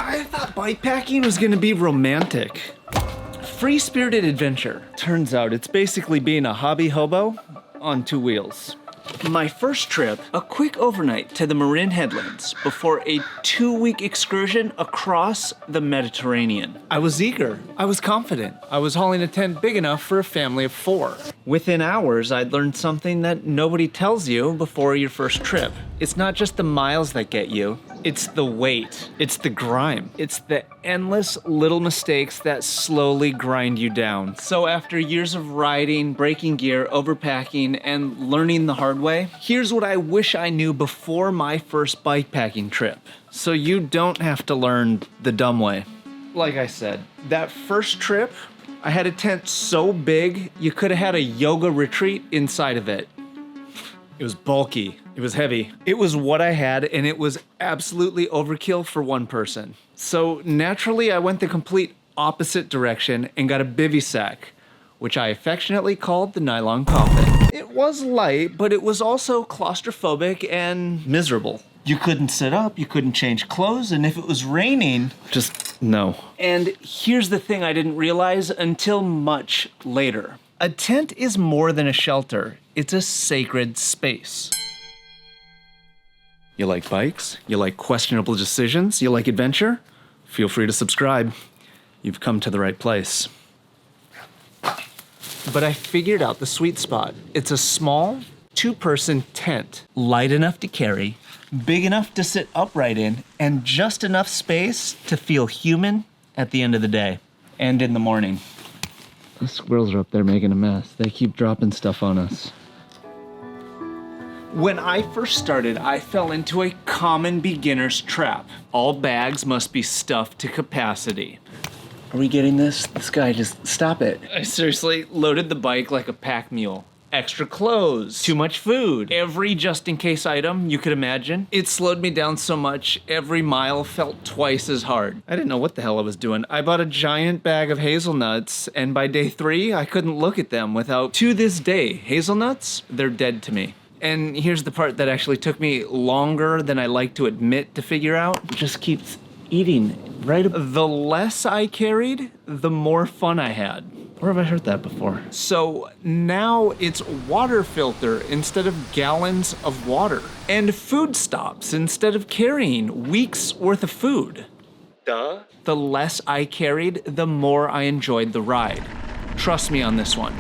I thought bikepacking was gonna be romantic. Free-spirited adventure. Turns out it's basically being a hobby hobo on two wheels. My first trip, a quick overnight to the Marin Headlands before a 2-week excursion across the Mediterranean. I was eager. I was confident. I was hauling a tent big enough for a family of 4. Within hours, I'd learned something that nobody tells you before your first trip. It's not just the miles that get you. It's the weight. It's the grime. It's the endless little mistakes that slowly grind you down. So after years of riding, breaking gear, overpacking, and learning the hard way, here's what I wish I knew before my first bikepacking trip. So you don't have to learn the dumb way. Like I said, that first trip, I had a tent so big, you could have had a yoga retreat inside of it. It was bulky, it was heavy. It was what I had, and it was absolutely overkill for one person. So naturally, I went the complete opposite direction and got a bivy sack, which I affectionately called the nylon coffin. It was light, but it was also claustrophobic and miserable. You couldn't sit up, you couldn't change clothes, and if it was raining, just no. And here's the thing I didn't realize until much later. A tent is more than a shelter. It's a sacred space. You like bikes? You like questionable decisions? You like adventure? Feel free to subscribe. You've come to the right place. But I figured out the sweet spot. It's a small, 2-person tent, light enough to carry, big enough to sit upright in, and just enough space to feel human at the end of the day and in the morning. The squirrels are up there making a mess. They keep dropping stuff on us. When I first started, I fell into a common beginner's trap. All bags must be stuffed to capacity. Are we getting this? This guy just, stop it. I seriously loaded the bike like a pack mule. Extra clothes, too much food, every just-in-case item you could imagine. It slowed me down so much, every mile felt twice as hard. I didn't know what the hell I was doing. I bought a giant bag of hazelnuts, and by day 3, I couldn't look at them without, to this day, hazelnuts, they're dead to me. And here's the part that actually took me longer than I like to admit to figure out. It just keeps eating right up. The less I carried, the more fun I had. Where have I heard that before? So now it's water filter instead of gallons of water. And food stops instead of carrying weeks worth of food. Duh. The less I carried, the more I enjoyed the ride. Trust me on this one.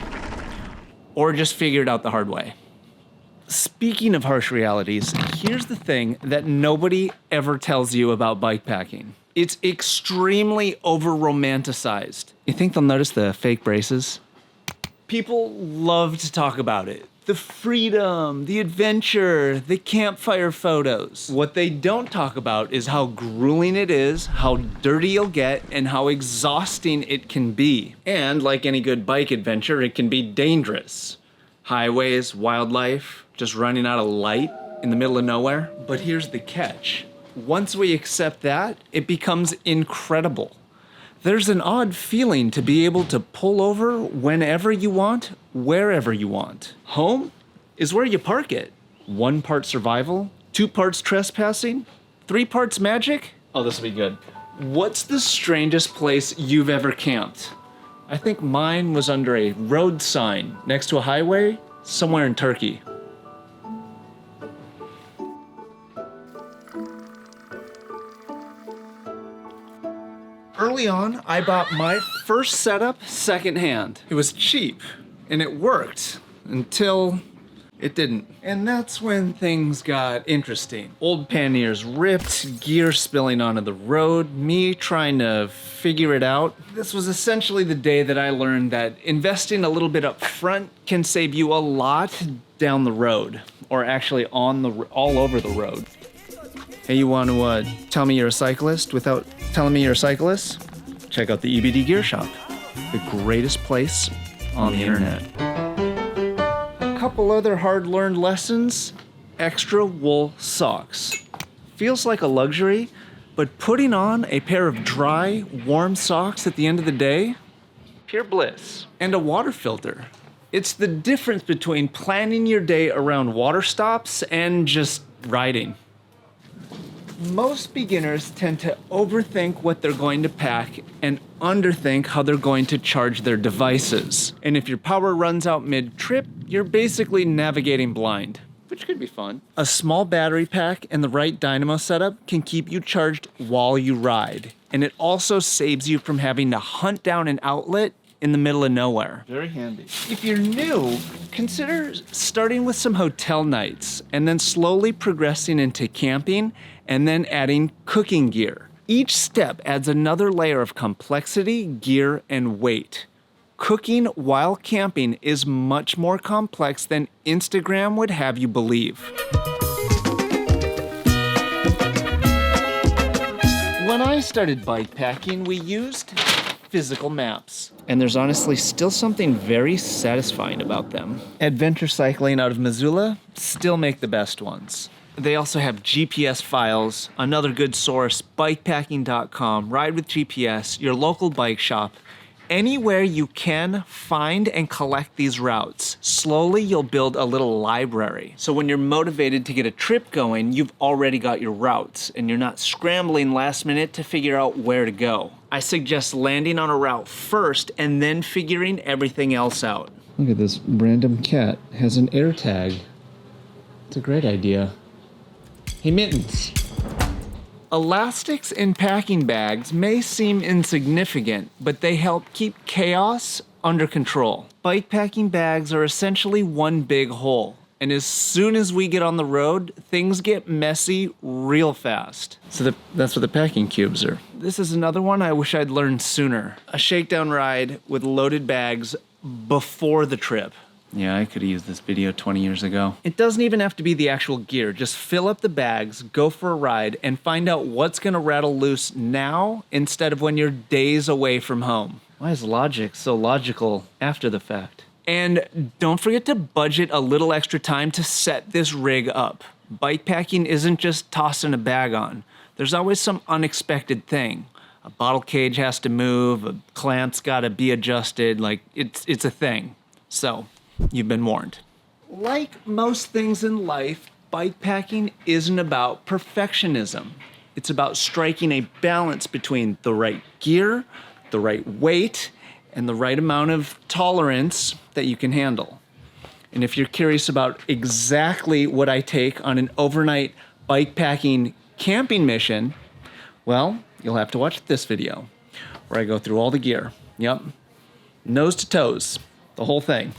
Or just figure it out the hard way. Speaking of harsh realities, here's the thing that nobody ever tells you about bikepacking. It's extremely over-romanticized. You think they'll notice the fake braces? People love to talk about it. The freedom, the adventure, the campfire photos. What they don't talk about is how grueling it is, how dirty you'll get, and how exhausting it can be. And like any good bike adventure, it can be dangerous. Highways, wildlife, just running out of light in the middle of nowhere. But here's the catch. Once we accept that, it becomes incredible. There's an odd feeling to be able to pull over whenever you want, wherever you want. Home is where you park it. 1 part survival, 2 parts trespassing, 3 parts magic. Oh, this will be good. What's the strangest place you've ever camped? I think mine was under a road sign next to a highway somewhere in Turkey. Early on, I bought my first setup secondhand. It was cheap, and it worked until it didn't. And that's when things got interesting. Old panniers ripped, gear spilling onto the road, me trying to figure it out. This was essentially the day that I learned that investing a little bit up front can save you a lot down the road, or actually all over the road. Hey, you want to tell me you're a cyclist without telling me you're a cyclist? Check out the EBD Gear Shop, the greatest place on the internet. A couple other hard-learned lessons. Extra wool socks. Feels like a luxury, but putting on a pair of dry, warm socks at the end of the day, pure bliss. And a water filter. It's the difference between planning your day around water stops and just riding. Most beginners tend to overthink what they're going to pack and underthink how they're going to charge their devices. And if your power runs out mid-trip, you're basically navigating blind, which could be fun. A small battery pack and the right dynamo setup can keep you charged while you ride. And it also saves you from having to hunt down an outlet in the middle of nowhere. Very handy. If you're new, consider starting with some hotel nights and then slowly progressing into camping and then adding cooking gear. Each step adds another layer of complexity, gear, and weight. Cooking while camping is much more complex than Instagram would have you believe. When I started bikepacking, we used physical maps. And there's honestly still something very satisfying about them. Adventure Cycling out of Missoula still make the best ones. They also have GPS files, another good source, bikepacking.com, Ride with GPS, your local bike shop. Anywhere you can find and collect these routes, slowly you'll build a little library. So when you're motivated to get a trip going, you've already got your routes and you're not scrambling last minute to figure out where to go. I suggest landing on a route first and then figuring everything else out. Look at this random cat has an air tag. It's a great idea. Hey, Mittens. Elastics in packing bags may seem insignificant, but they help keep chaos under control. Bikepacking bags are essentially one big hole, and as soon as we get on the road, things get messy real fast. So that's what the packing cubes are. This is another one I wish I'd learned sooner. A shakedown ride with loaded bags before the trip. Yeah, I could have used this video 20 years ago. It doesn't even have to be the actual gear. Just fill up the bags, go for a ride, and find out what's gonna rattle loose now instead of when you're days away from home. Why is logic so logical after the fact? And don't forget to budget a little extra time to set this rig up. Bikepacking isn't just tossing a bag on. There's always some unexpected thing. A bottle cage has to move, a clamp's gotta be adjusted, like it's a thing. So, you've been warned. Like most things in life, bikepacking isn't about perfectionism. It's about striking a balance between the right gear, the right weight, and the right amount of tolerance that you can handle. And if you're curious about exactly what I take on an overnight bikepacking camping mission, well, you'll have to watch this video where I go through all the gear. Yep, nose to toes, the whole thing.